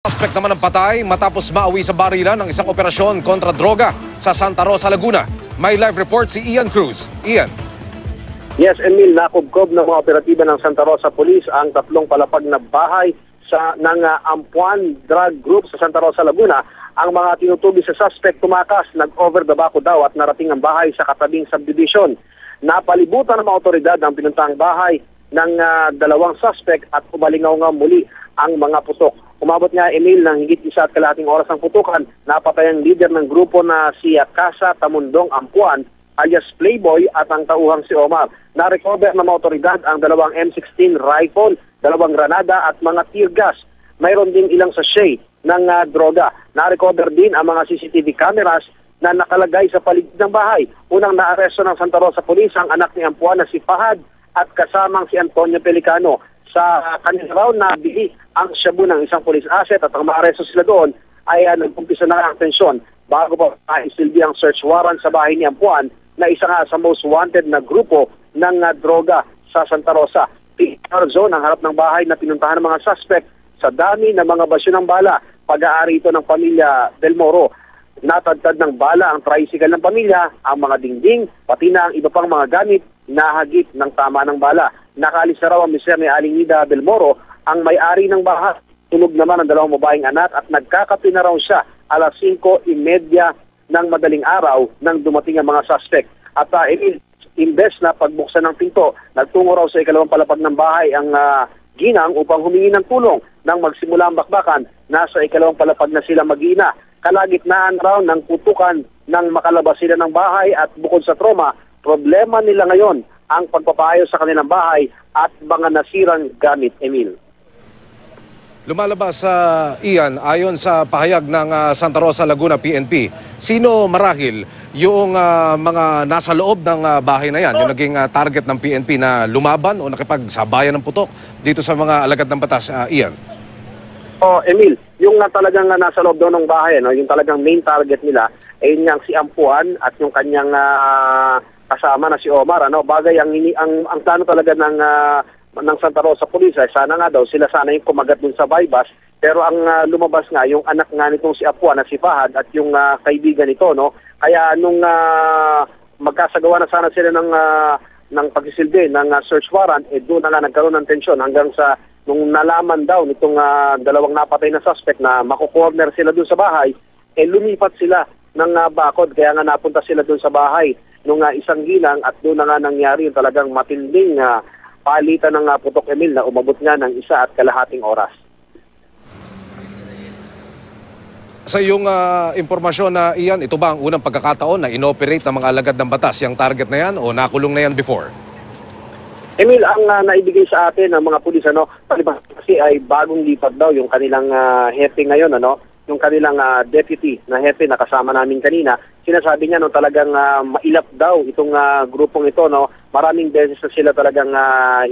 Suspect naman ng patay matapos maawi sa barilan ng isang operasyon kontra droga sa Santa Rosa, Laguna. May live report si Ian Cruz. Ian. Yes, Emil, nakubkob ng mga operatiba ng Santa Rosa Police ang tatlong palapag na bahay ng Ampuan Drug Group sa Santa Rosa, Laguna. Ang mga tinutugi sa suspect tumakas, nag-over the baco daw at narating ang bahay sa katabing subdivision. Napalibutan ng mga otoridad ang pinuntahang bahay ng dalawang suspect at umalingaw nga muli ang mga putok. Umabot nga, Emil, ng higit 1.5 oras ng putukan, napatay ang leader ng grupo na si Casa Tamundong Ampuan alias Playboy at ang tauhang si Omar. Na-recover ng mga otoridad ang dalawang M16 rifle, dalawang granada at mga tear gas. Mayroon din ilang sachet ng droga. Na-recover din ang mga CCTV cameras na nakalagay sa paligid ng bahay. Unang naaresto ng Santa Rosa Police ang anak ni Ampuan na si Fahad at kasamang si Antonio Pelicano. Sa kanila raw nabili ang shabu ng isang police asset at ang maaresto sila doon ay nag-umpisa na ang tensyon bago pa maisilbi ang search warrant sa bahay ni Ampuan na isa nga sa most wanted na grupo ng droga sa Santa Rosa. PR zone ang harap ng bahay na pinuntahan ng mga suspect sa dami ng mga basyo ng bala. Pag-aari ito ng pamilya Del Moro. Natagtad ng bala ang tricycle ng pamilya, ang mga dingding, pati na ang iba pang mga gamit na hagip ng tama ng bala. Nakaalis na raw ang mister ni Aling Nida Del Moro, ang may-ari ng bahay. Tunog naman ang dalawang babaeng anak at nagkakape na raw siya alas 5:30 ng madaling araw nang dumating ang mga suspect. At imbes na pagbuksan ng pinto, nagtungo raw sa ikalawang palapag ng bahay ang ginang upang humingi ng tulong. Nang magsimula ang bakbakan, nasa ikalawang palapag na sila mag-ina. Kalagitnaan raw ng putukan nang makalabas sila ng bahay at bukod sa trauma, problema nila ngayon ang pagpapaayos sa kanilang bahay at mga nasirang gamit, Emil. Lumalabas sa Ian, ayon sa pahayag ng Santa Rosa, Laguna PNP, sino marahil yung mga nasa loob ng bahay na yan, yung naging target ng PNP na lumaban o nakipagsabayan ng putok dito sa mga alagad ng batas, Ian? Emil, yung talagang nasa loob doon ng bahay, no, yung talagang main target nila ay yung si Ampuan at yung kanyang kasama na si Omar. Bagay ang plano talaga ng Santa Rosa Police ay sana nga daw sila sana yung kumagat dun sa bypass, pero ang lumabas nga yung anak nga nitong si Ampuan na si Fahad at yung kaibigan nito, no. Kaya nung magkasagawa na sana sila ng pagsisilbi ng search warrant, doon na nga nagkaroon ng tensyon hanggang sa nung nalaman daw nitong dalawang napatay na suspect na mako-corner sila dun sa bahay, lumipat sila ng bakod, kaya nga napunta sila dun sa bahay nung isang ginang at doon na nga nangyari yung talagang matinding palitan ng putok, Emil, na umabot nga ng 1.5 oras. Sa iyong impormasyon na Ian, ito ba ang unang pagkakataon na inoperate ng mga alagad ng batas yung target na yan o nakulong na yan before? Emil, ang naibigay sa atin ng mga pulis, kasi ay bagong lipat daw yung kanilang hepe ngayon, yung kanilang deputy na hepe na kasama namin kanina. Sinasabi niya talagang mailap daw itong grupong ito, maraming beses na sila talagang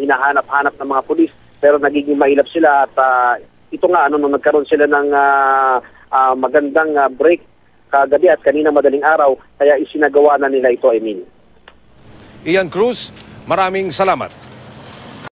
hinahanap-hanap ng mga pulis, pero nagiging mailap sila at ito nga nung nagkaroon sila ng magandang break kagabi at kanina madaling araw, kaya isinagawa na nila ito, Emil. Ian Cruz, maraming salamat.